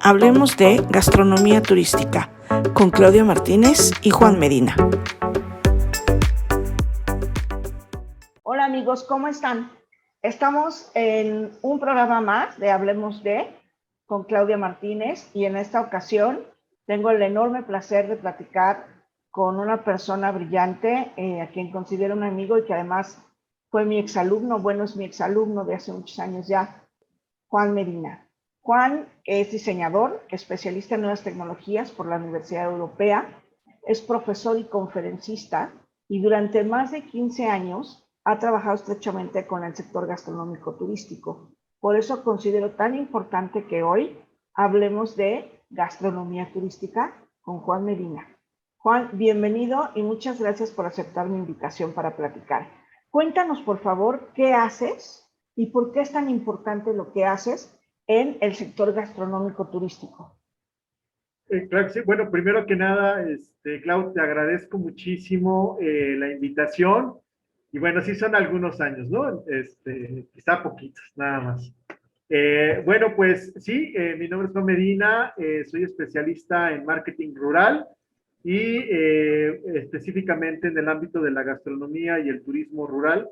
hablemos de gastronomía turística con Claudia Martínez y Juan Medina. Hola amigos, ¿cómo están? Estamos en un programa más de Hablemos de con Claudia Martínez y en esta ocasión tengo el enorme placer de platicar con una persona brillante a quien considero un amigo y que además fue mi exalumno, bueno, es mi exalumno de hace muchos años ya, Juan Medina. Juan es diseñador, especialista en nuevas tecnologías por la Universidad Europea, es profesor y conferencista y durante más de 15 años ha trabajado estrechamente con el sector gastronómico turístico. Por eso considero tan importante que hoy hablemos de gastronomía turística con Juan Medina. Juan, bienvenido y muchas gracias por aceptar mi invitación para platicar. Cuéntanos, por favor, qué haces y por qué es tan importante lo que haces en el sector gastronómico turístico. Claro que sí. Bueno, primero que nada, Clau, te agradezco muchísimo la invitación. Y bueno, sí son algunos años, ¿no? Quizá poquitos, nada más. Bueno, pues sí, mi nombre es Juan Medina, soy especialista en marketing rural y específicamente en el ámbito de la gastronomía y el turismo rural,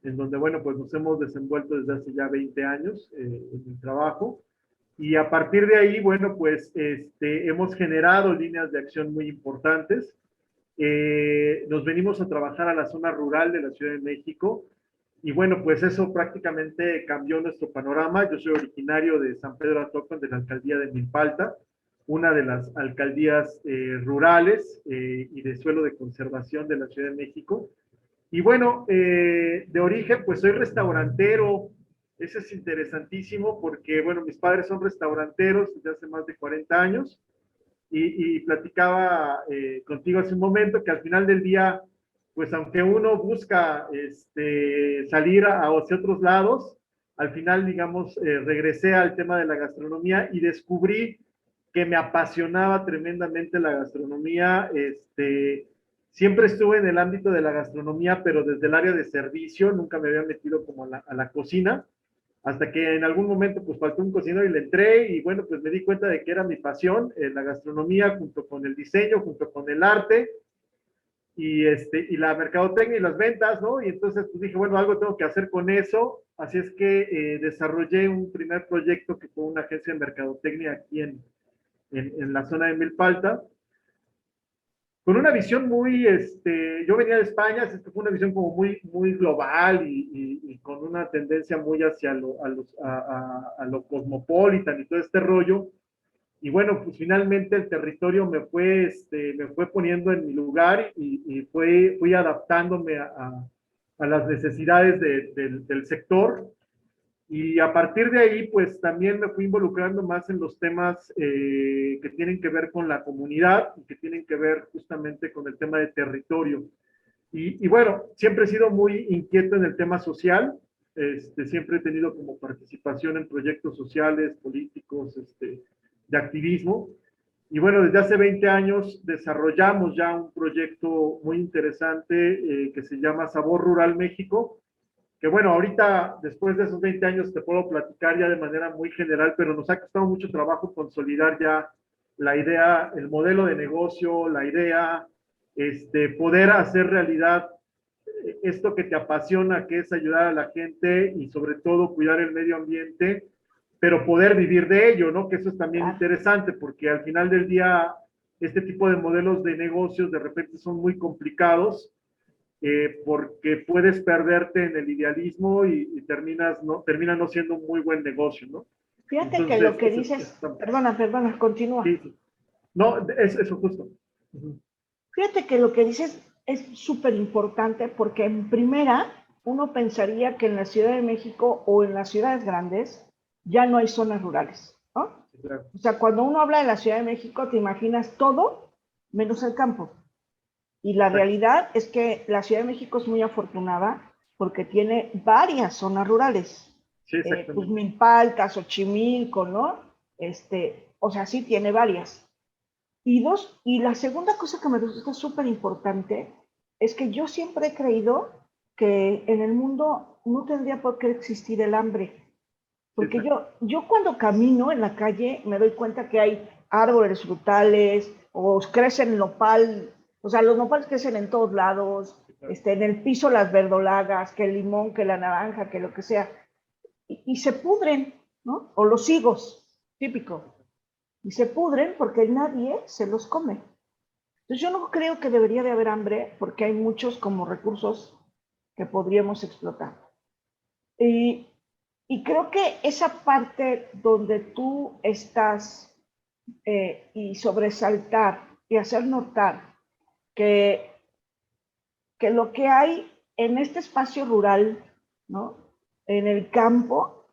en donde, bueno, pues nos hemos desenvuelto desde hace ya 20 años en mi trabajo. Y a partir de ahí, bueno, pues hemos generado líneas de acción muy importantes. Nos venimos a trabajar a la zona rural de la Ciudad de México y bueno, pues eso prácticamente cambió nuestro panorama. Yo soy originario de San Pedro Atópan, de la alcaldía de Milpalta, una de las alcaldías rurales y de suelo de conservación de la Ciudad de México. Y bueno, de origen, pues soy restaurantero. Eso es interesantísimo porque, bueno, mis padres son restauranteros desde hace más de 40 años y platicaba contigo hace un momento que al final del día, pues aunque uno busca salir hacia otros lados, al final, digamos, regresé al tema de la gastronomía y descubrí que me apasionaba tremendamente la gastronomía. Siempre estuve en el ámbito de la gastronomía, pero desde el área de servicio, nunca me había metido como a la cocina, hasta que en algún momento pues faltó un cocinero y le entré y bueno, pues me di cuenta de que era mi pasión, la gastronomía junto con el diseño, junto con el arte y la mercadotecnia y las ventas, ¿no? Y entonces pues dije, bueno, algo tengo que hacer con eso, así es que desarrollé un primer proyecto que fue una agencia de mercadotecnia aquí en la zona de Milpalta, con una visión muy, yo venía de España, así que fue una visión como muy global y con una tendencia muy hacia lo cosmopolitan y todo este rollo. Y bueno, pues finalmente el territorio me fue poniendo en mi lugar y fui adaptándome a las necesidades del sector. Y a partir de ahí, pues también me fui involucrando más en los temas que tienen que ver con la comunidad y que tienen que ver justamente con el tema de territorio. Y bueno, siempre he sido muy inquieto en el tema social. Siempre he tenido como participación en proyectos sociales, políticos, de activismo. Y bueno, desde hace 20 años desarrollamos ya un proyecto muy interesante que se llama Sabor Rural México, que bueno, ahorita, después de esos 20 años, te puedo platicar ya de manera muy general, pero nos ha costado mucho trabajo consolidar ya la idea, el modelo de negocio, la idea, poder hacer realidad esto que te apasiona, que es ayudar a la gente y sobre todo cuidar el medio ambiente, pero poder vivir de ello, ¿no? Que eso es también interesante, porque al final del día, este tipo de modelos de negocios de repente son muy complicados, porque puedes perderte en el idealismo y termina no siendo un muy buen negocio, ¿no? Fíjate entonces, que lo que dices, perdona, continúa. Sí, sí. No, es eso justo. Fíjate que lo que dices es súper importante porque en primera uno pensaría que en la Ciudad de México o en las ciudades grandes ya no hay zonas rurales, ¿no? Sí, claro. O sea, cuando uno habla de la Ciudad de México te imaginas todo menos el campo. Y la realidad es que la Ciudad de México es muy afortunada porque tiene varias zonas rurales. Sí, pues Milpalta, Xochimilco, ¿no? O sea, sí tiene varias. Y la segunda cosa que me resulta súper importante es que yo siempre he creído que en el mundo no tendría por qué existir el hambre. Porque yo cuando camino en la calle me doy cuenta que hay árboles frutales o crecen nopal, o sea, los nopales crecen en todos lados, en el piso las verdolagas, que el limón, que la naranja, que lo que sea, y se pudren, ¿no? O los higos, típico, y se pudren porque nadie se los come. Entonces yo no creo que debería de haber hambre porque hay muchos como recursos que podríamos explotar. Y, y creo que esa parte donde tú estás y sobresaltar y hacer notar que, que lo que hay en este espacio rural, ¿no? En el campo,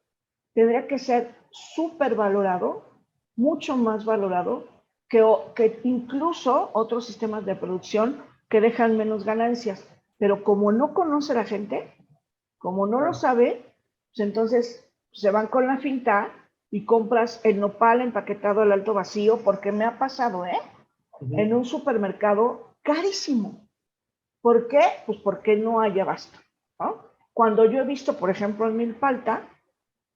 tendría que ser súper valorado, mucho más valorado que incluso otros sistemas de producción que dejan menos ganancias. Pero como no conoce la gente, como no lo sabe, pues entonces se van con la finta y compras el nopal empaquetado al alto vacío, porque me ha pasado, en un supermercado carísimo. ¿Por qué? Pues porque no hay abasto, ¿no? Cuando yo he visto, por ejemplo, en Milpalta,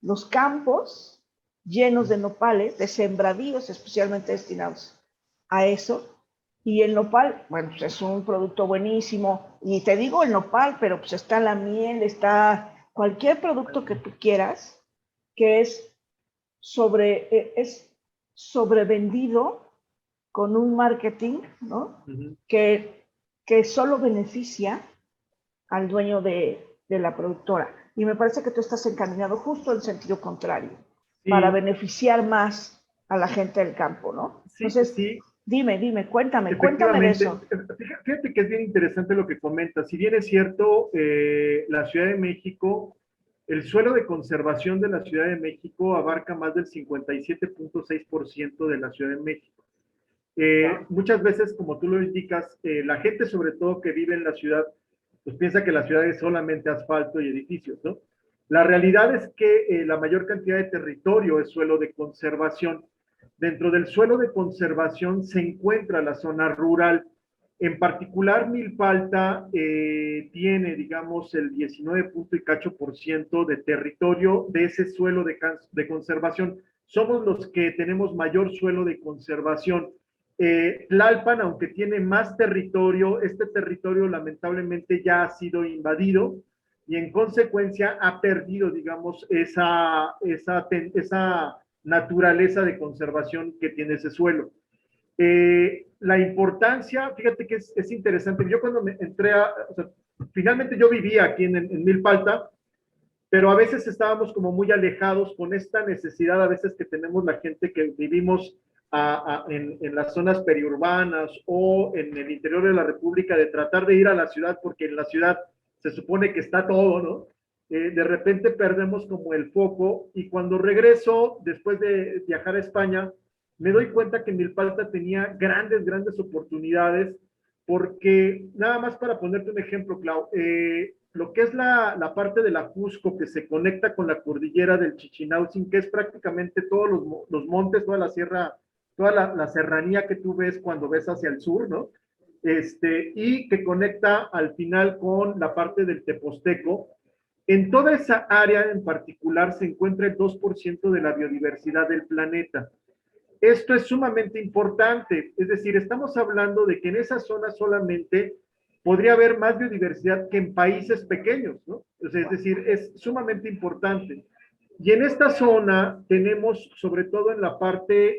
los campos llenos de nopales, de sembradíos especialmente destinados a eso, y el nopal, bueno, pues es un producto buenísimo, y te digo el nopal, pero pues está la miel, está cualquier producto que tú quieras, que es sobrevendido con un marketing, ¿no? Que solo beneficia al dueño de la productora. Y me parece que tú estás encaminado justo en sentido contrario, para beneficiar más a la gente del campo, ¿no? Entonces, dime, cuéntame de eso. Fíjate que es bien interesante lo que comentas. Si bien es cierto, la Ciudad de México, el suelo de conservación de la Ciudad de México abarca más del 57.6% de la Ciudad de México. Muchas veces, como tú lo indicas, la gente, sobre todo que vive en la ciudad, pues piensa que la ciudad es solamente asfalto y edificios, ¿no? La realidad es que la mayor cantidad de territorio es suelo de conservación. Dentro del suelo de conservación se encuentra la zona rural. En particular, Milpalta tiene, digamos, el 19.8% de territorio de ese suelo de conservación. Somos los que tenemos mayor suelo de conservación. Tlalpan, aunque tiene más territorio, este territorio lamentablemente ya ha sido invadido y en consecuencia ha perdido, digamos, esa naturaleza de conservación que tiene ese suelo. La importancia, fíjate que es interesante. Yo cuando me entré o sea, finalmente yo vivía aquí en Milpalta, pero a veces estábamos como muy alejados con esta necesidad a veces que tenemos la gente que vivimos en las zonas periurbanas o en el interior de la República, de tratar de ir a la ciudad, porque en la ciudad se supone que está todo, ¿no? De repente perdemos como el foco, y cuando regreso, después de viajar a España, me doy cuenta que Milpalta tenía grandes oportunidades, porque nada más para ponerte un ejemplo, Clau, lo que es la parte de la Cusco, que se conecta con la cordillera del Chichinautzin, que es prácticamente todos los montes, toda la sierra, toda la serranía que tú ves cuando ves hacia el sur, ¿no? Y que conecta al final con la parte del Teposteco. En toda esa área en particular se encuentra el 2% de la biodiversidad del planeta. Esto es sumamente importante, es decir, estamos hablando de que en esa zona solamente podría haber más biodiversidad que en países pequeños, ¿no? O sea, es decir, es sumamente importante. Y en esta zona tenemos, sobre todo en la parte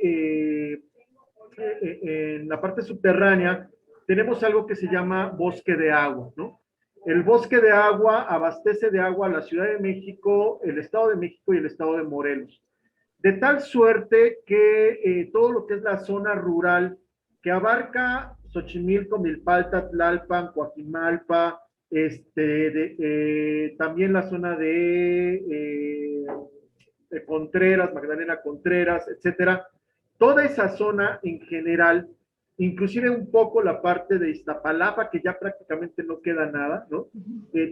subterránea, tenemos algo que se llama bosque de agua, ¿no? El bosque de agua abastece de agua a la Ciudad de México, el Estado de México y el Estado de Morelos. De tal suerte que todo lo que es la zona rural, que abarca Xochimilco, Milpalta, Tlalpan, Coajimalpa, también la zona de Contreras, Magdalena Contreras, etcétera. Toda esa zona en general, inclusive un poco la parte de Iztapalapa, que ya prácticamente no queda nada, ¿no?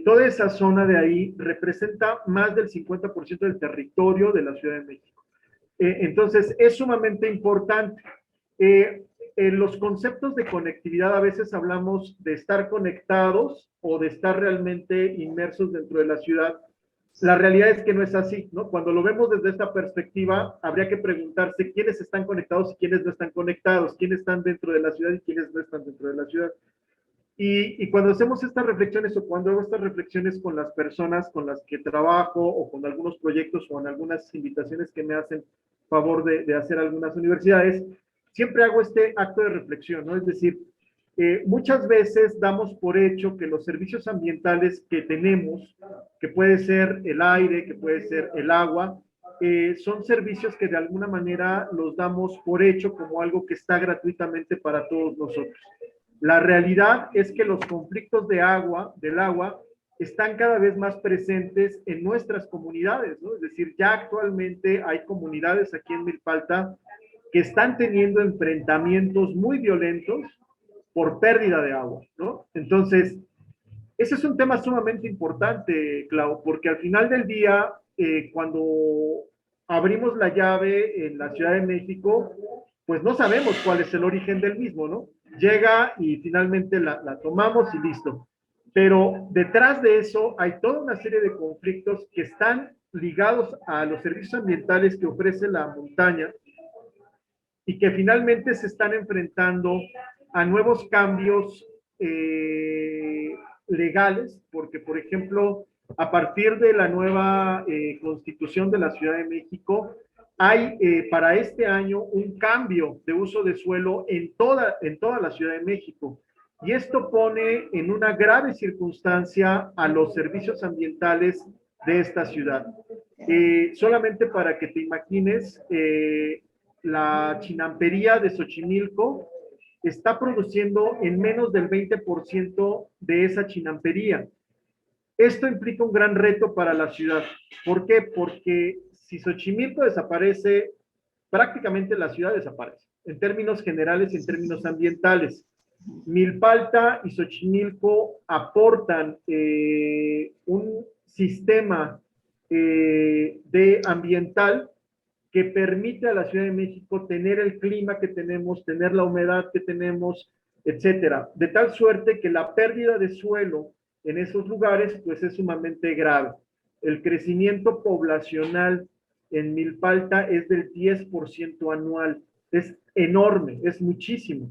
Toda esa zona de ahí representa más del 50% del territorio de la Ciudad de México. Entonces, es sumamente importante. En los conceptos de conectividad a veces hablamos de estar conectados o de estar realmente inmersos dentro de la ciudad. La realidad es que no es así, ¿no? Cuando lo vemos desde esta perspectiva, habría que preguntarse quiénes están conectados y quiénes no están conectados, quiénes están dentro de la ciudad y quiénes no están dentro de la ciudad. Y cuando hacemos estas reflexiones o cuando hago estas reflexiones con las personas con las que trabajo o con algunos proyectos o en algunas invitaciones que me hacen favor de hacer algunas universidades, siempre hago este acto de reflexión, ¿no? Es decir, muchas veces damos por hecho que los servicios ambientales que tenemos, que puede ser el aire, que puede ser el agua, son servicios que de alguna manera los damos por hecho como algo que está gratuitamente para todos nosotros. La realidad es que los conflictos del agua, están cada vez más presentes en nuestras comunidades, ¿no? Es decir, ya actualmente hay comunidades aquí en Milpalta que están teniendo enfrentamientos muy violentos por pérdida de agua, ¿no? Entonces, ese es un tema sumamente importante, Clau, porque al final del día, cuando abrimos la llave en la Ciudad de México, pues no sabemos cuál es el origen del mismo, ¿no? Llega y finalmente la tomamos y listo. Pero detrás de eso hay toda una serie de conflictos que están ligados a los servicios ambientales que ofrece la montaña y que finalmente se están enfrentando a nuevos cambios legales, porque, por ejemplo, a partir de la nueva constitución de la Ciudad de México, hay para este año un cambio de uso de suelo en toda la Ciudad de México. Y esto pone en una grave circunstancia a los servicios ambientales de esta ciudad. Solamente para que te imagines, la chinampería de Xochimilco está produciendo en menos del 20% de esa chinampería. Esto implica un gran reto para la ciudad. ¿Por qué? Porque si Xochimilco desaparece, prácticamente la ciudad desaparece, en términos generales y en términos ambientales. Milpalta y Xochimilco aportan un sistema de ambiental que permite a la Ciudad de México tener el clima que tenemos, tener la humedad que tenemos, etcétera. De tal suerte que la pérdida de suelo en esos lugares, pues es sumamente grave. El crecimiento poblacional en Milpalta es del 10% anual. Es enorme, es muchísimo.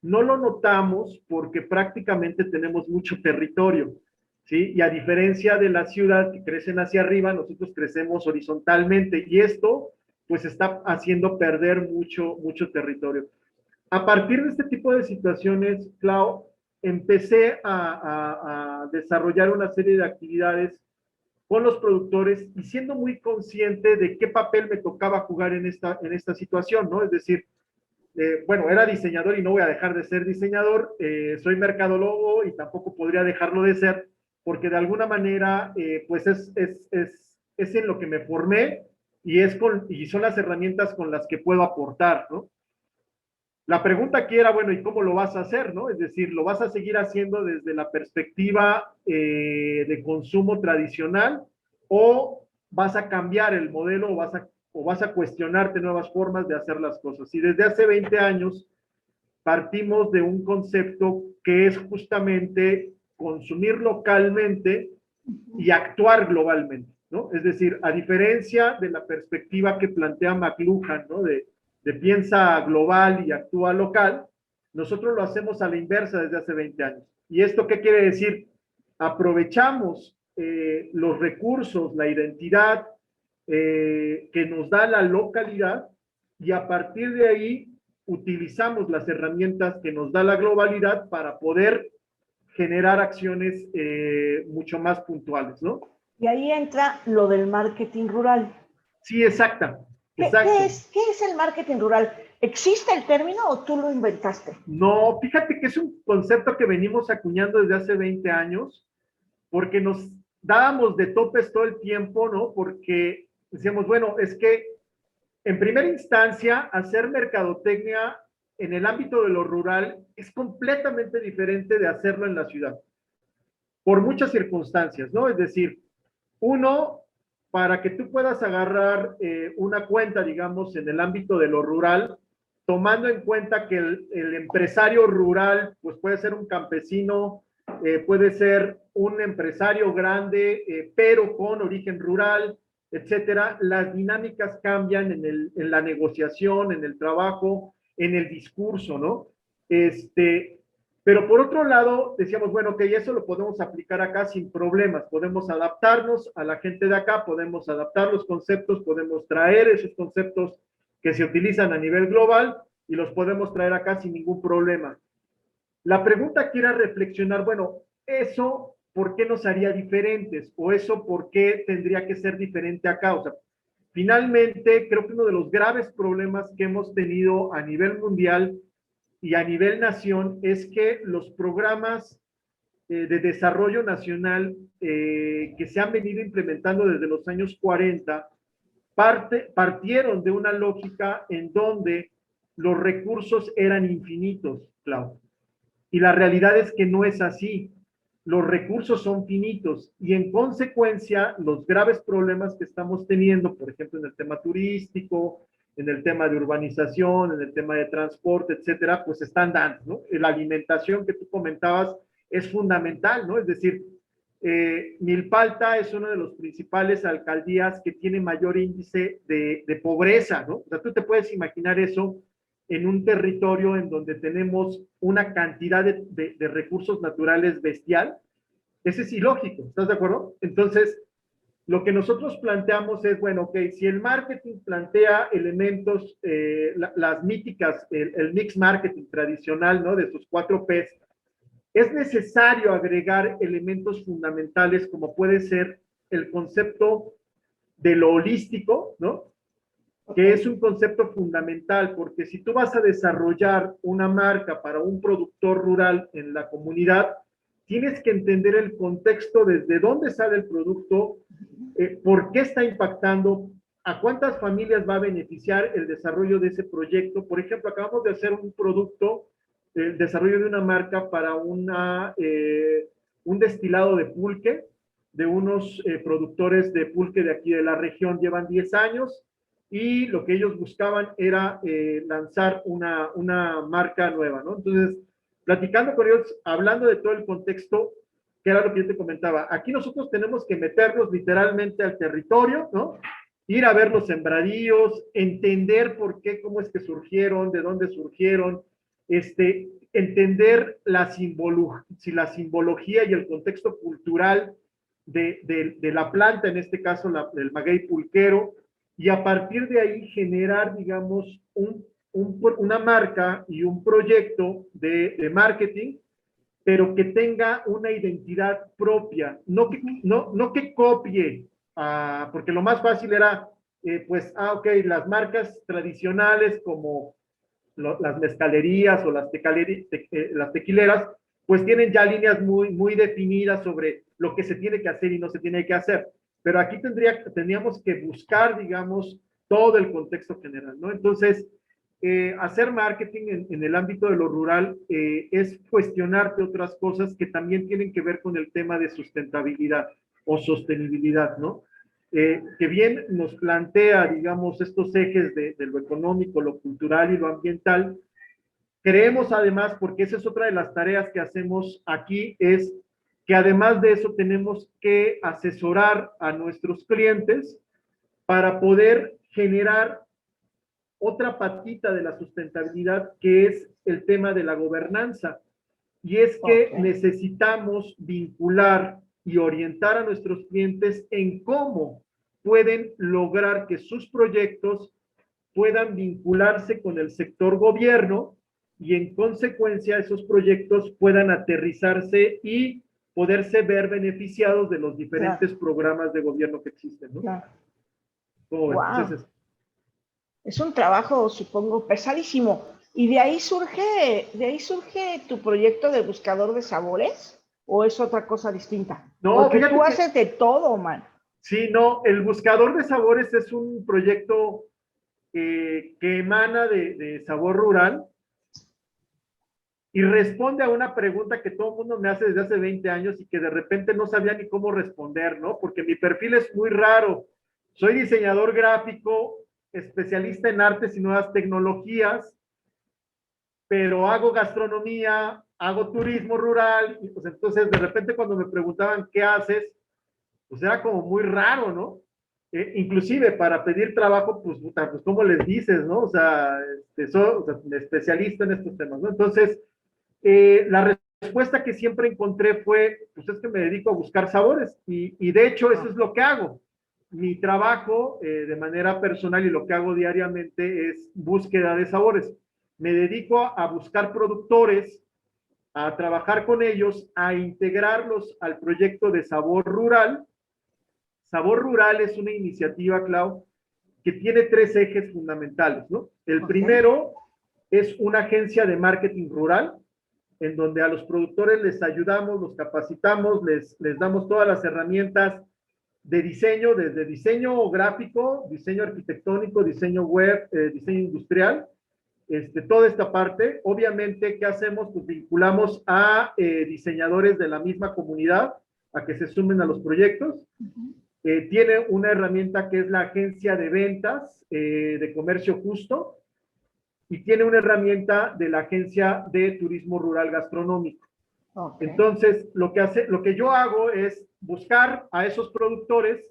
No lo notamos porque prácticamente tenemos mucho territorio, ¿sí? Y a diferencia de la ciudad que crecen hacia arriba, nosotros crecemos horizontalmente y esto pues está haciendo perder mucho territorio. A partir de este tipo de situaciones, Clau, empecé a desarrollar una serie de actividades con los productores y siendo muy consciente de qué papel me tocaba jugar en esta situación, ¿no? Es decir, bueno, era diseñador y no voy a dejar de ser diseñador, soy mercadólogo y tampoco podría dejarlo de ser, porque de alguna manera, pues es en lo que me formé y son las herramientas con las que puedo aportar, ¿no? La pregunta aquí era, bueno, ¿y cómo lo vas a hacer, no? Es decir, ¿lo vas a seguir haciendo desde la perspectiva de consumo tradicional o vas a cambiar el modelo o vas a cuestionarte nuevas formas de hacer las cosas? Y desde hace 20 años partimos de un concepto que es justamente consumir localmente y actuar globalmente, ¿no? Es decir, a diferencia de la perspectiva que plantea McLuhan, ¿no? De piensa global y actúa local, nosotros lo hacemos a la inversa desde hace 20 años. ¿Y esto qué quiere decir? Aprovechamos los recursos, la identidad que nos da la localidad y a partir de ahí utilizamos las herramientas que nos da la globalidad para poder generar acciones mucho más puntuales, ¿no? Y ahí entra lo del marketing rural. Sí, exacto. ¿Qué es el marketing rural? ¿Existe el término o tú lo inventaste? No, fíjate que es un concepto que venimos acuñando desde hace 20 años, porque nos dábamos de topes todo el tiempo, ¿no? Porque decíamos, bueno, es que en primera instancia, hacer mercadotecnia en el ámbito de lo rural es completamente diferente de hacerlo en la ciudad, por muchas circunstancias, ¿no? Es decir, uno, para que tú puedas agarrar una cuenta, digamos, en el ámbito de lo rural, tomando en cuenta que el empresario rural, pues puede ser un campesino puede ser un empresario grande, pero con origen rural, etcétera. Las dinámicas cambian en la negociación, en el trabajo, en el discurso, ¿no? Pero por otro lado, decíamos, bueno, que eso lo podemos aplicar acá sin problemas, podemos adaptarnos a la gente de acá, podemos adaptar los conceptos, podemos traer esos conceptos que se utilizan a nivel global y los podemos traer acá sin ningún problema. La pregunta aquí era reflexionar, bueno, eso, ¿por qué nos haría diferentes? O eso, ¿por qué tendría que ser diferente acá? O sea, finalmente, creo que uno de los graves problemas que hemos tenido a nivel mundial y a nivel nación es que los programas de desarrollo nacional que se han venido implementando desde los años 40 partieron de una lógica en donde los recursos eran infinitos, Clau. Y la realidad es que no es así. Los recursos son finitos y en consecuencia los graves problemas que estamos teniendo, por ejemplo, en el tema turístico, en el tema de urbanización, en el tema de transporte, etcétera, pues están dando, ¿no? La alimentación que tú comentabas es fundamental, ¿no? Es decir, Milpalta es una de las principales alcaldías que tiene mayor índice de pobreza, ¿no? O sea, tú te puedes imaginar eso en un territorio en donde tenemos una cantidad de recursos naturales bestial. Ese es ilógico, ¿estás de acuerdo? Entonces, lo que nosotros planteamos es, bueno, ok, si el marketing plantea elementos, las míticas, el mix marketing tradicional, ¿no? De sus 4 P's, es necesario agregar elementos fundamentales como puede ser el concepto de lo holístico, ¿no? Que es un concepto fundamental, porque si tú vas a desarrollar una marca para un productor rural en la comunidad, tienes que entender el contexto, desde dónde sale el producto, por qué está impactando, a cuántas familias va a beneficiar el desarrollo de ese proyecto. Por ejemplo, acabamos de hacer un producto, el desarrollo de una marca para un destilado de pulque, de unos productores de pulque de aquí de la región, llevan 10 años, y lo que ellos buscaban era lanzar una marca nueva, ¿no? Entonces, platicando con ellos, hablando de todo el contexto, que era lo que yo te comentaba, aquí nosotros tenemos que meternos literalmente al territorio, ¿no? Ir a ver los sembradíos, entender por qué, cómo es que surgieron, de dónde surgieron, entender la simbología y el contexto cultural de la planta, en este caso del maguey pulquero, y a partir de ahí generar, digamos, una marca y un proyecto de marketing, pero que tenga una identidad propia, no que copie, porque lo más fácil era, ok, las marcas tradicionales como las mezcalerías o las tequileras, pues tienen ya líneas muy definidas sobre lo que se tiene que hacer y no se tiene que hacer. Pero aquí tendríamos que buscar, digamos, todo el contexto general, ¿no? Entonces, hacer marketing en el ámbito de lo rural es cuestionarte otras cosas que también tienen que ver con el tema de sustentabilidad o sostenibilidad, ¿no? Que bien nos plantea, digamos, estos ejes de lo económico, lo cultural y lo ambiental. Creemos además, porque esa es otra de las tareas que hacemos aquí, es que además de eso tenemos que asesorar a nuestros clientes para poder generar otra patita de la sustentabilidad, que es el tema de la gobernanza. Y es que necesitamos vincular y orientar a nuestros clientes en cómo pueden lograr que sus proyectos puedan vincularse con el sector gobierno y en consecuencia esos proyectos puedan aterrizarse y poderse ver beneficiados de los diferentes programas de gobierno que existen, ¿no? Wow. Entonces, es un trabajo, supongo, pesadísimo. ¿Y de ahí surge tu proyecto de buscador de sabores? ¿O es otra cosa distinta? No, porque tú haces de todo, man. Sí, no, el buscador de sabores es un proyecto que emana de Sabor Rural y responde a una pregunta que todo el mundo me hace desde hace 20 años y que de repente no sabía ni cómo responder, ¿no? Porque mi perfil es muy raro. Soy diseñador gráfico, especialista en artes y nuevas tecnologías, pero hago gastronomía, hago turismo rural, y pues entonces de repente cuando me preguntaban qué haces, pues era como muy raro, ¿no? Inclusive para pedir trabajo, pues, puta, pues ¿cómo les dices, no? O sea, o sea, especialista en estos temas, ¿no? Entonces, la respuesta que siempre encontré fue, pues es que me dedico a buscar sabores y de hecho eso es lo que hago. Mi trabajo de manera personal y lo que hago diariamente es búsqueda de sabores. Me dedico a buscar productores, a trabajar con ellos, a integrarlos al proyecto de Sabor Rural. Sabor Rural es una iniciativa, Clau, que tiene tres ejes fundamentales, ¿no? El primero es una agencia de marketing rural, en donde a los productores les ayudamos, los capacitamos, les damos todas las herramientas de diseño, desde diseño gráfico, diseño arquitectónico, diseño web, diseño industrial, toda esta parte. Obviamente, ¿qué hacemos? Pues vinculamos a diseñadores de la misma comunidad a que se sumen a los proyectos. Tiene una herramienta que es la agencia de ventas de comercio justo y tiene una herramienta de la agencia de turismo rural gastronómico. Okay. Entonces, lo que yo hago es buscar a esos productores,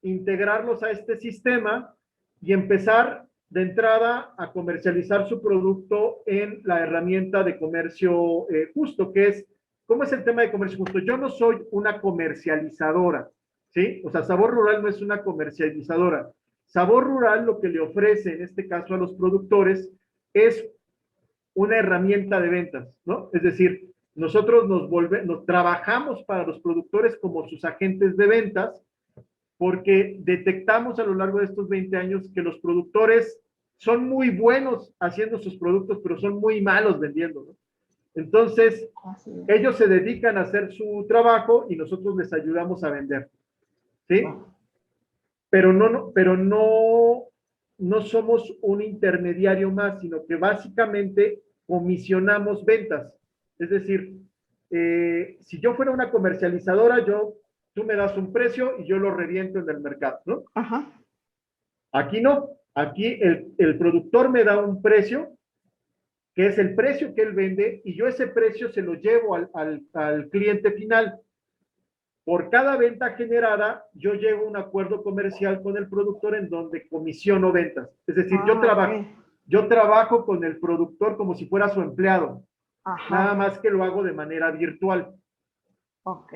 integrarlos a este sistema y empezar de entrada a comercializar su producto en la herramienta de comercio justo, que es, ¿cómo es el tema de comercio justo? Yo no soy una comercializadora, ¿sí? O sea, Sabor Rural no es una comercializadora. Sabor Rural lo que le ofrece, en este caso a los productores, es una herramienta de ventas, ¿no? Es decir, nosotros nos trabajamos para los productores como sus agentes de ventas, porque detectamos a lo largo de estos 20 años que los productores son muy buenos haciendo sus productos, pero son muy malos vendiendo, ¿no? Entonces, ellos se dedican a hacer su trabajo y nosotros les ayudamos a vender, ¿sí? Pero no somos un intermediario más, sino que básicamente comisionamos ventas. Es decir, si yo fuera una comercializadora, tú me das un precio y yo lo reviento en el mercado, ¿no? Ajá. Aquí no. Aquí el productor me da un precio, que es el precio que él vende, y yo ese precio se lo llevo al cliente final. Por cada venta generada, yo llego a un acuerdo comercial con el productor en donde comisiono ventas. Es decir, yo trabajo con el productor como si fuera su empleado. Ajá. Nada más que lo hago de manera virtual. Ok.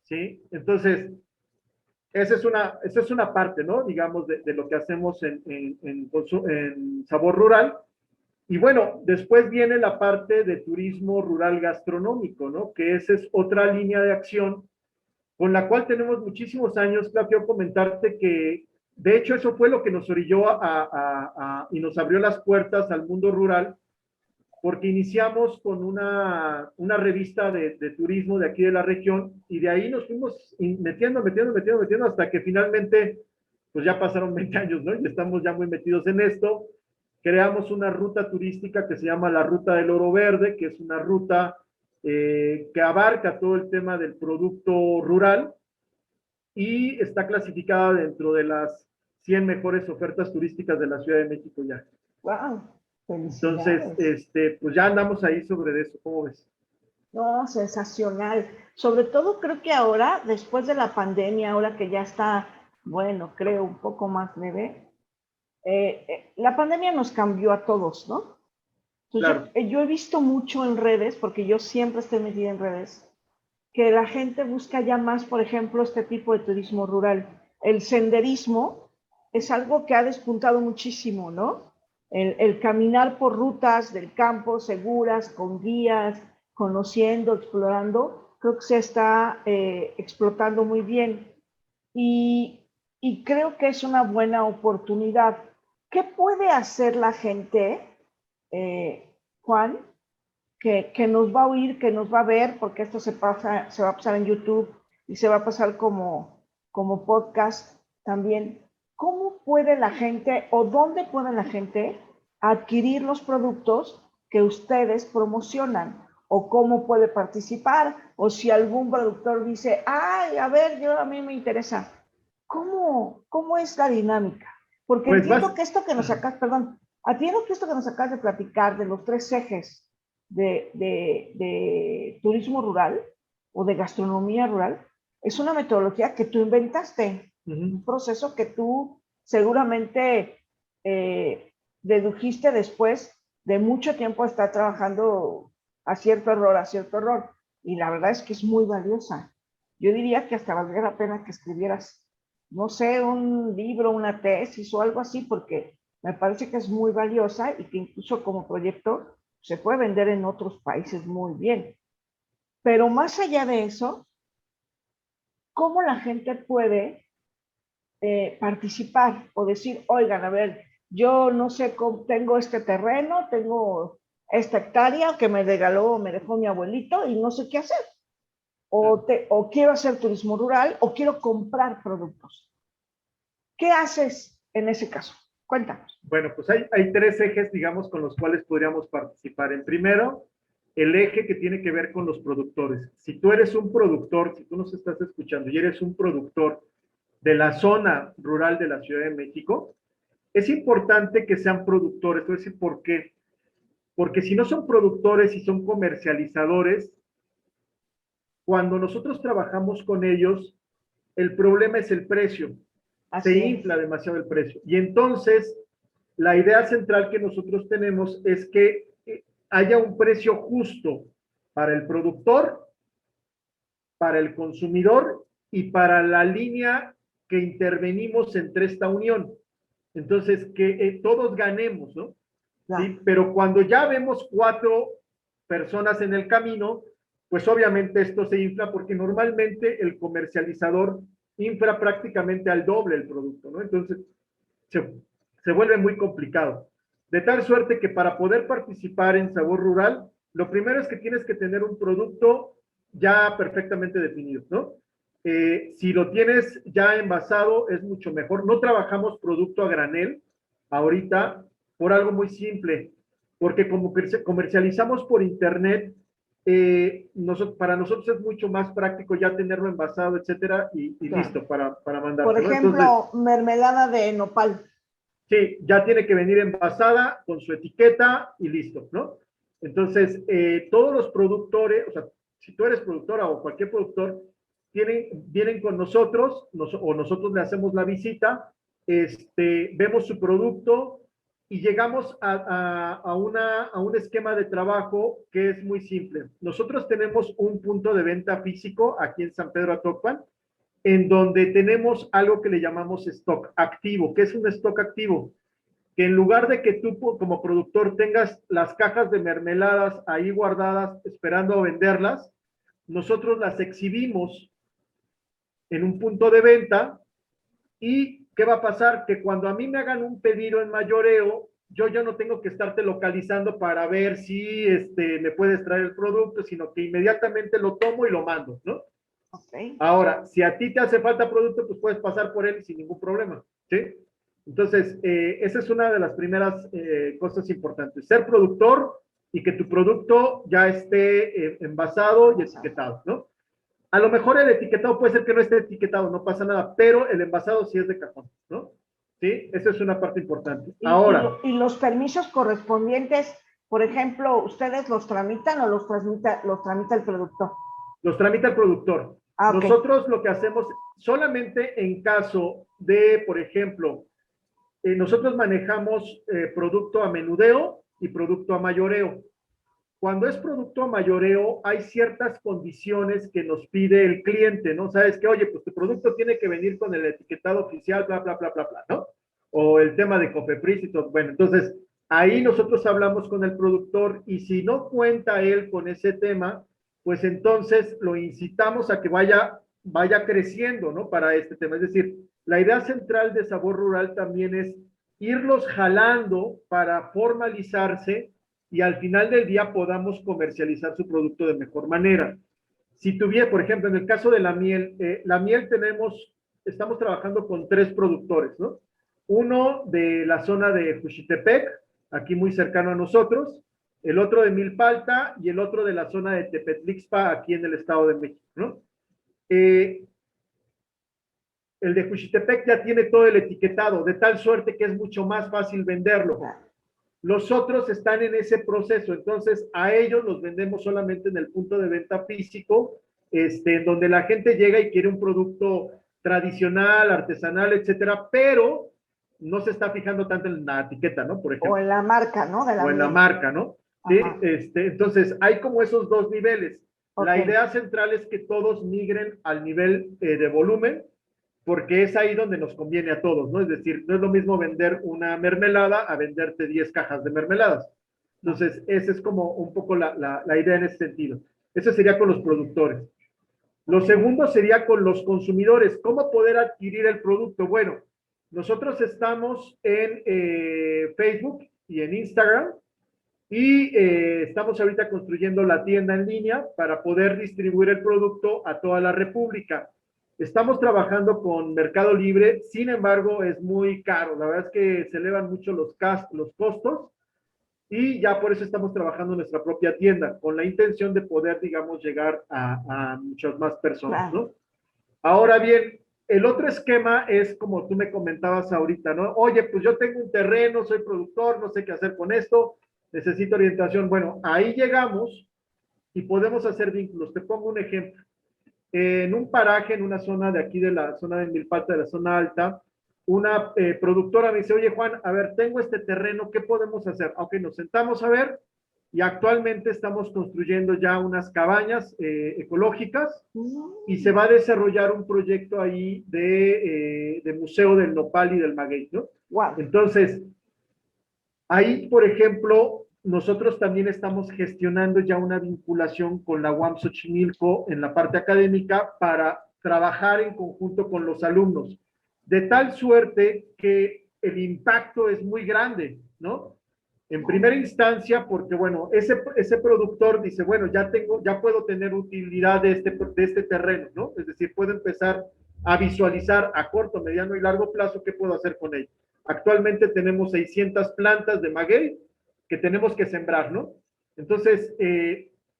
¿Sí? Entonces, esa es una parte, ¿no? Digamos, de lo que hacemos en Sabor Rural. Y bueno, después viene la parte de turismo rural gastronómico, ¿no? Que esa es otra línea de acción con la cual tenemos muchísimos años. Claro, quiero comentarte que, de hecho, eso fue lo que nos orilló y nos abrió las puertas al mundo rural, porque iniciamos con una revista de turismo de aquí de la región, y de ahí nos fuimos metiendo, hasta que finalmente, pues ya pasaron 20 años, ¿no? Y estamos ya muy metidos en esto. Creamos una ruta turística que se llama la Ruta del Oro Verde, que es una ruta que abarca todo el tema del producto rural y está clasificada dentro de las 100 mejores ofertas turísticas de la Ciudad de México ya. ¡Wow! Entonces, pues ya andamos ahí sobre eso, ¿cómo ves? No, sensacional. Sobre todo creo que ahora, después de la pandemia, ahora que ya está, bueno, creo un poco más leve, la pandemia nos cambió a todos, ¿no? Entonces, claro. Yo he visto mucho en redes, porque yo siempre estoy metida en redes, que la gente busca ya más, por ejemplo, este tipo de turismo rural. El senderismo es algo que ha despuntado muchísimo, ¿no? El caminar por rutas del campo seguras, con guías, conociendo, explorando, creo que se está explotando muy bien. Y creo que es una buena oportunidad. ¿Qué puede hacer la gente, Juan, que nos va a oír, que nos va a ver, porque esto se va a pasar en YouTube y se va a pasar como podcast también? ¿Cómo puede la gente o dónde puede la gente adquirir los productos que ustedes promocionan? ¿O cómo puede participar? O si algún productor dice, ay, a ver, a mí me interesa. ¿Cómo es la dinámica? Porque pues entiendo que esto que nos sacas, perdón, atiendo que esto que nos acabas de platicar de los tres ejes de turismo rural o de gastronomía rural, es una metodología que tú inventaste, un proceso que tú seguramente dedujiste después de mucho tiempo estar trabajando a cierto error. Y la verdad es que es muy valiosa. Yo diría que hasta valdría la pena que escribieras, no sé, un libro, una tesis o algo así, porque me parece que es muy valiosa y que incluso como proyecto se puede vender en otros países muy bien. Pero más allá de eso, ¿cómo la gente puede participar o decir, oigan, a ver, yo no sé cómo, tengo este terreno, tengo esta hectárea que me regaló, me dejó mi abuelito y no sé qué hacer? O quiero hacer turismo rural o quiero comprar productos. ¿Qué haces en ese caso? Cuéntanos. Bueno, pues hay tres ejes, digamos, con los cuales podríamos participar. En primero, el eje que tiene que ver con los productores. Si tú eres un productor, si tú nos estás escuchando y eres un productor de la zona rural de la Ciudad de México, es importante que sean productores. Te voy a decir por qué. Porque si no son productores y son comercializadores, cuando nosotros trabajamos con ellos, el problema es el precio. Se infla demasiado el precio. Y entonces, la idea central que nosotros tenemos es que haya un precio justo para el productor, para el consumidor y para la línea que intervenimos entre esta unión. Entonces, que todos ganemos, ¿no? ¿Sí? Pero cuando ya vemos 4 personas en el camino, pues obviamente esto se infla porque normalmente el comercializador infla prácticamente al doble el producto, ¿no? Entonces, se vuelve muy complicado. De tal suerte que para poder participar en Sabor Rural, lo primero es que tienes que tener un producto ya perfectamente definido, ¿no? Si lo tienes ya envasado, es mucho mejor. No trabajamos producto a granel ahorita por algo muy simple, porque como comercializamos por internet, para nosotros es mucho más práctico ya tenerlo envasado, etcétera, y listo para mandar. Por ejemplo, entonces, mermelada de nopal. Sí, ya tiene que venir envasada con su etiqueta y listo, ¿no? Entonces, todos los productores, o sea, si tú eres productora o cualquier productor, vienen con nosotros o nosotros le hacemos la visita, vemos su producto y llegamos a un esquema de trabajo que es muy simple. Nosotros tenemos un punto de venta físico aquí en San Pedro Atocpan, en donde tenemos algo que le llamamos stock activo. ¿Qué es un stock activo? Que en lugar de que tú como productor tengas las cajas de mermeladas ahí guardadas esperando a venderlas, nosotros las exhibimos en un punto de venta. ¿Y qué va a pasar? Que cuando a mí me hagan un pedido en mayoreo, yo ya no tengo que estarte localizando para ver si me puedes traer el producto, sino que inmediatamente lo tomo y lo mando, ¿no? Okay. Ahora, si a ti te hace falta producto, pues puedes pasar por él sin ningún problema, ¿sí? Entonces, esa es una de las primeras cosas importantes, ser productor y que tu producto ya esté envasado y etiquetado, ¿no? A lo mejor el etiquetado puede ser que no esté etiquetado, no pasa nada, pero el envasado sí es de cajón, ¿no? ¿Sí? Esa es una parte importante. Ahora. ¿Y los permisos correspondientes, por ejemplo, ustedes los tramitan o los tramita el productor? Los tramita el productor. Okay. Nosotros lo que hacemos solamente en caso de, por ejemplo, nosotros manejamos producto a menudeo y producto a mayoreo. Cuando es producto a mayoreo, hay ciertas condiciones que nos pide el cliente, ¿no? Sabes que, oye, pues tu producto tiene que venir con el etiquetado oficial, bla, bla, bla, bla, bla, ¿no? O el tema de COFEPRIS y todo. Bueno, entonces, ahí nosotros hablamos con el productor y si no cuenta él con ese tema, pues entonces lo incitamos a que vaya creciendo, ¿no? Para este tema. Es decir, la idea central de Sabor Rural también es irlos jalando para formalizarse y al final del día podamos comercializar su producto de mejor manera. Si tuviera, por ejemplo, en el caso de la miel estamos trabajando con 3 productores, ¿no? Uno de la zona de Juchitepec, aquí muy cercano a nosotros, el otro de Milpalta y el otro de la zona de Tepetlixpa, aquí en el Estado de México, ¿no? El de Juchitepec ya tiene todo el etiquetado, de tal suerte que es mucho más fácil venderlo. Los otros están en ese proceso, entonces a ellos los vendemos solamente en el punto de venta físico, donde la gente llega y quiere un producto tradicional, artesanal, etcétera, pero no se está fijando tanto en la etiqueta, ¿no? Por ejemplo. O en la marca, ¿no? De la O en la miel. marca, ¿no? ¿Sí? Ajá. Entonces, hay como esos dos niveles. La Ok. idea central es que todos migren al nivel de volumen, porque es ahí donde nos conviene a todos, ¿no? Es decir, no es lo mismo vender una mermelada a venderte 10 cajas de mermeladas. Entonces, esa es como un poco la idea en ese sentido. Eso sería con los productores. Lo segundo sería con los consumidores. ¿Cómo poder adquirir el producto? Bueno, nosotros estamos en Facebook y en Instagram y estamos ahorita construyendo la tienda en línea para poder distribuir el producto a toda la República. Estamos trabajando con Mercado Libre, sin embargo es muy caro. La verdad es que se elevan mucho los costos y ya por eso estamos trabajando en nuestra propia tienda, con la intención de poder, digamos, llegar a muchas más personas, Claro. ¿no? Ahora bien, el otro esquema es como tú me comentabas ahorita, ¿no? Oye, pues yo tengo un terreno, soy productor, no sé qué hacer con esto, necesito orientación. Bueno, ahí llegamos y podemos hacer vínculos. Te pongo un ejemplo. En un paraje, en una zona de aquí, de la zona de Milpalta, de la zona alta, una productora me dice, oye Juan, a ver, tengo este terreno, ¿qué podemos hacer? Ok, nos sentamos a ver y actualmente estamos construyendo ya unas cabañas ecológicas y se va a desarrollar un proyecto ahí de museo del nopal y del maguey, ¿no? Wow. Entonces, ahí, por ejemplo, nosotros también estamos gestionando ya una vinculación con la UAM Xochimilco en la parte académica para trabajar en conjunto con los alumnos, de tal suerte que el impacto es muy grande, ¿no? En primera instancia, porque bueno, ese productor dice, bueno, ya puedo tener utilidad de este terreno, ¿no? Es decir, puedo empezar a visualizar a corto, mediano y largo plazo qué puedo hacer con ello. Actualmente tenemos 600 plantas de maguey que tenemos que sembrar, ¿no? Entonces,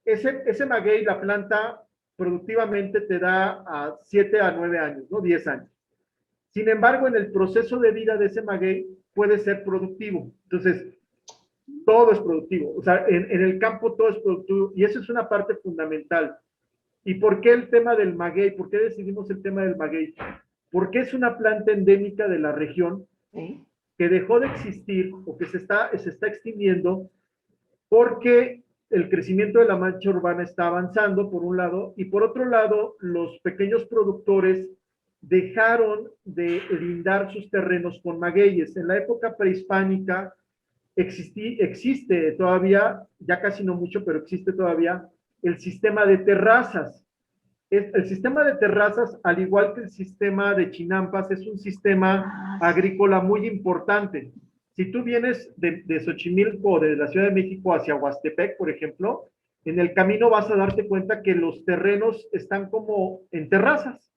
ese maguey, la planta productivamente te da a 7 a 9 años, ¿no? 10 años. Sin embargo, en el proceso de vida de ese maguey puede ser productivo. Entonces, todo es productivo. O sea, en el campo todo es productivo y eso es una parte fundamental. ¿Y por qué el tema del maguey? ¿Por qué decidimos el tema del maguey? Porque es una planta endémica de la región Sí. que dejó de existir o que se está extinguiendo porque el crecimiento de la mancha urbana está avanzando, por un lado, y por otro lado, los pequeños productores dejaron de lindar sus terrenos con magueyes. En la época prehispánica existe todavía, ya casi no mucho, pero existe todavía el sistema de terrazas. El sistema de terrazas, al igual que el sistema de chinampas, es un sistema agrícola muy importante. Si tú vienes de Xochimilco, de la Ciudad de México hacia Huastepec, por ejemplo, en el camino vas a darte cuenta que los terrenos están como en terrazas.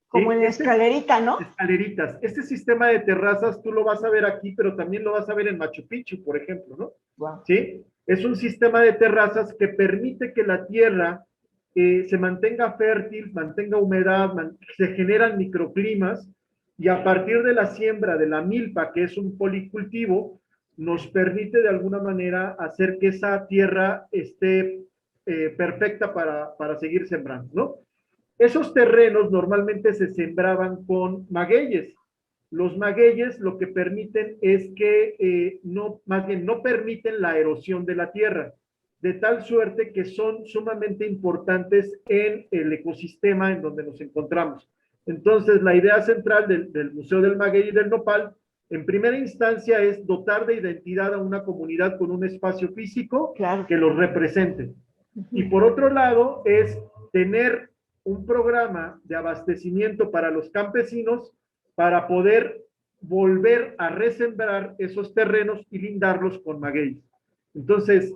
Como en la escalerita, ¿no? Escaleritas. Este sistema de terrazas tú lo vas a ver aquí, pero también lo vas a ver en Machu Picchu, por ejemplo, ¿no? Wow. ¿Sí? Es un sistema de terrazas que permite que la tierra se mantenga fértil, mantenga humedad, se generan microclimas y a partir de la siembra de la milpa, que es un policultivo, nos permite de alguna manera hacer que esa tierra esté perfecta para seguir sembrando, ¿no? Esos terrenos normalmente se sembraban con magueyes. Los magueyes lo que permiten es que más bien no permiten la erosión de la tierra, de tal suerte que son sumamente importantes en el ecosistema en donde nos encontramos. Entonces, la idea central del Museo del Maguey y del Nopal, en primera instancia, es dotar de identidad a una comunidad con un espacio físico que los represente. Y por otro lado, es tener un programa de abastecimiento para los campesinos para poder volver a resembrar esos terrenos y lindarlos con maguey. Entonces,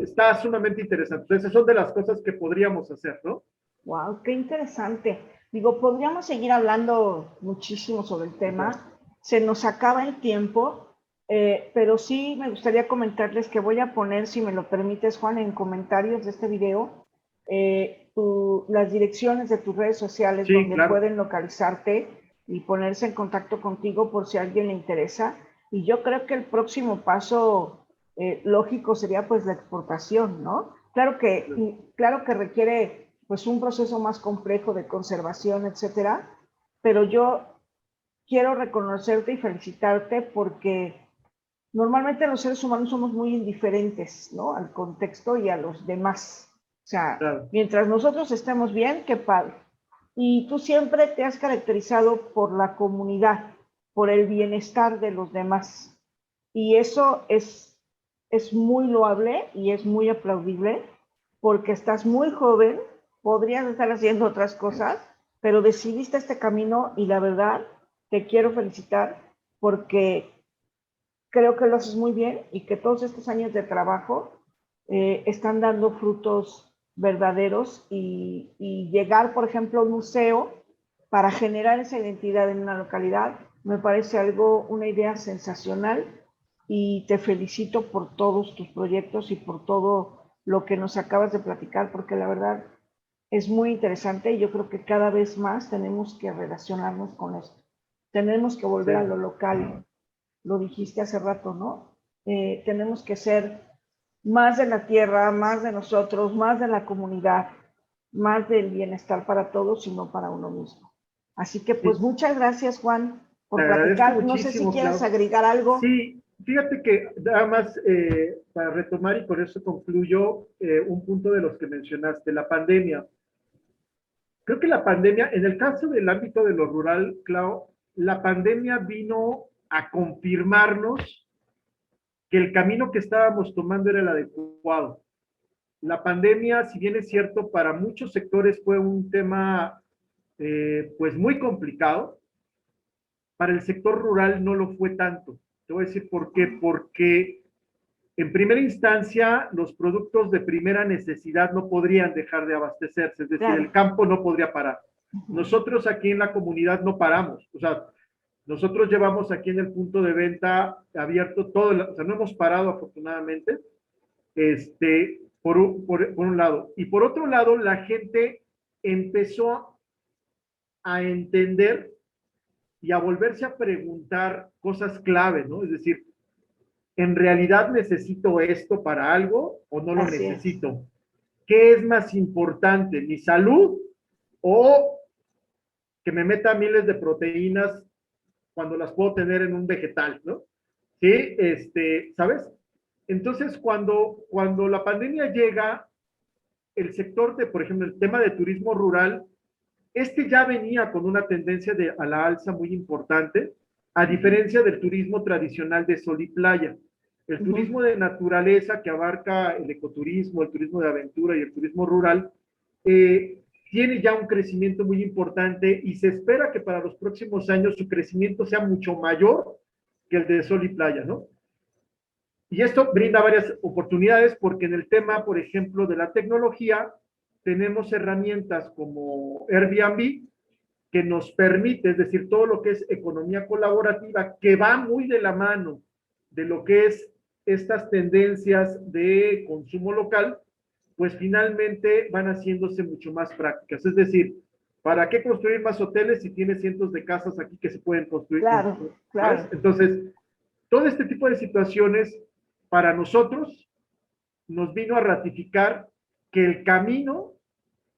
está sumamente interesante. Entonces, son de las cosas que podríamos hacer, ¿no? Wow, qué interesante. Digo, podríamos seguir hablando muchísimo sobre el tema. Se nos acaba el tiempo, pero sí me gustaría comentarles que voy a poner, si me lo permites, Juan, en comentarios de este video, las direcciones de tus redes sociales, sí, donde pueden localizarte y ponerse en contacto contigo por si a alguien le interesa. Y yo creo que el próximo paso lógico sería pues la exportación, ¿no? Claro que requiere pues un proceso más complejo de conservación, etcétera, pero yo quiero reconocerte y felicitarte porque normalmente los seres humanos somos muy indiferentes, ¿no? Al contexto y a los demás. O sea, Claro. mientras nosotros estemos bien, qué padre. Y tú siempre te has caracterizado por la comunidad, por el bienestar de los demás. Y eso es muy loable y es muy aplaudible porque estás muy joven, podrías estar haciendo otras cosas, pero decidiste este camino y la verdad te quiero felicitar porque creo que lo haces muy bien y que todos estos años de trabajo están dando frutos verdaderos y llegar, por ejemplo, a un museo para generar esa identidad en una localidad, me parece algo, una idea sensacional y te felicito por todos tus proyectos y por todo lo que nos acabas de platicar, porque la verdad es muy interesante y yo creo que cada vez más tenemos que relacionarnos con esto. Tenemos que volver a Sí. lo local, lo dijiste hace rato, ¿no? Tenemos que ser más de la tierra, más de nosotros, más de la comunidad, más del bienestar para todos y no para uno mismo. Así que pues Sí, muchas gracias, Juan, te por agradezco platicar. No sé si muchísimo, quieres Clau. agregar algo. Sí, fíjate que nada más para retomar y con eso concluyo un punto de los que mencionaste, la pandemia. Creo que la pandemia, en el caso del ámbito de lo rural, Clau, la pandemia vino a confirmarnos que el camino que estábamos tomando era el adecuado. La pandemia, si bien es cierto, para muchos sectores fue un tema pues muy complicado, para el sector rural no lo fue tanto. Te voy a decir por qué. Porque en primera instancia los productos de primera necesidad no podrían dejar de abastecerse, es decir, Claro. el campo no podría parar. Nosotros aquí en la comunidad no paramos, o sea, nosotros llevamos aquí en el punto de venta abierto todo, o sea, no hemos parado afortunadamente, por un lado. Y por otro lado, la gente empezó a entender y a volverse a preguntar cosas clave, ¿no? Es decir, ¿en realidad necesito esto para algo o no lo Así es. necesito? ¿Qué es más importante, mi salud o que me meta miles de proteínas cuando las puedo tener en un vegetal, ¿no? Sí, ¿sabes? Entonces, cuando la pandemia llega, el sector de, por ejemplo, el tema de turismo rural, ya venía con una tendencia a la alza muy importante, a diferencia del turismo tradicional de sol y playa. El turismo de naturaleza que abarca el ecoturismo, el turismo de aventura y el turismo rural, tiene ya un crecimiento muy importante y se espera que para los próximos años su crecimiento sea mucho mayor que el de sol y playa, ¿no? Y esto brinda varias oportunidades porque en el tema, por ejemplo, de la tecnología, tenemos herramientas como Airbnb que nos permite, es decir, todo lo que es economía colaborativa, que va muy de la mano de lo que es estas tendencias de consumo local, pues finalmente van haciéndose mucho más prácticas. Es decir, ¿para qué construir más hoteles si tienes cientos de casas aquí que se pueden construir? Claro, claro. Entonces, todo este tipo de situaciones para nosotros nos vino a ratificar que el camino,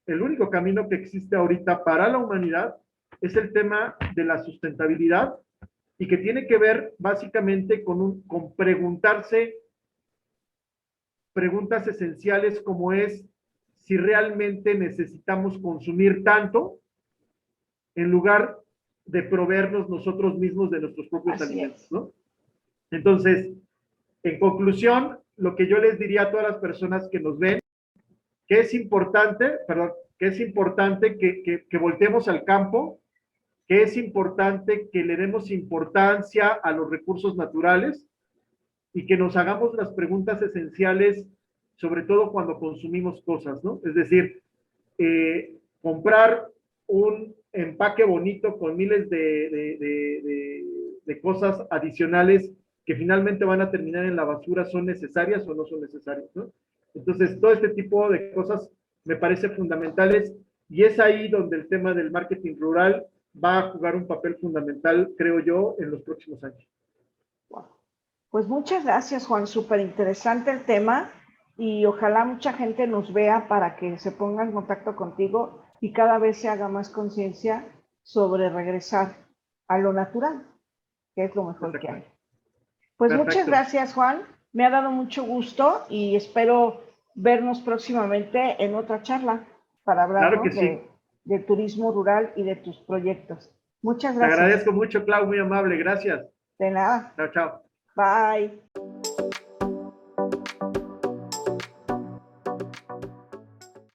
el único camino que existe ahorita para la humanidad es el tema de la sustentabilidad y que tiene que ver básicamente con preguntarse preguntas esenciales como es si realmente necesitamos consumir tanto en lugar de proveernos nosotros mismos de nuestros propios alimentos, ¿no? Entonces, en conclusión, lo que yo les diría a todas las personas que nos ven, que es importante, que voltemos al campo, que es importante que le demos importancia a los recursos naturales y que nos hagamos las preguntas esenciales, sobre todo cuando consumimos cosas, ¿no? Es decir, comprar un empaque bonito con miles de cosas adicionales que finalmente van a terminar en la basura, ¿son necesarias o no son necesarias, ¿no? Entonces, todo este tipo de cosas me parece fundamentales y es ahí donde el tema del marketing rural va a jugar un papel fundamental, creo yo, en los próximos años. Pues muchas gracias, Juan, súper interesante el tema y ojalá mucha gente nos vea para que se ponga en contacto contigo y cada vez se haga más conciencia sobre regresar a lo natural, que es lo mejor que hay. Pues Perfecto. muchas gracias, Juan. Me ha dado mucho gusto y espero vernos próximamente en otra charla para hablar, Claro ¿no? que sí. de turismo rural y de tus proyectos. Muchas Te gracias. agradezco mucho, Clau, muy amable, gracias. De nada. Chao, chao. Bye.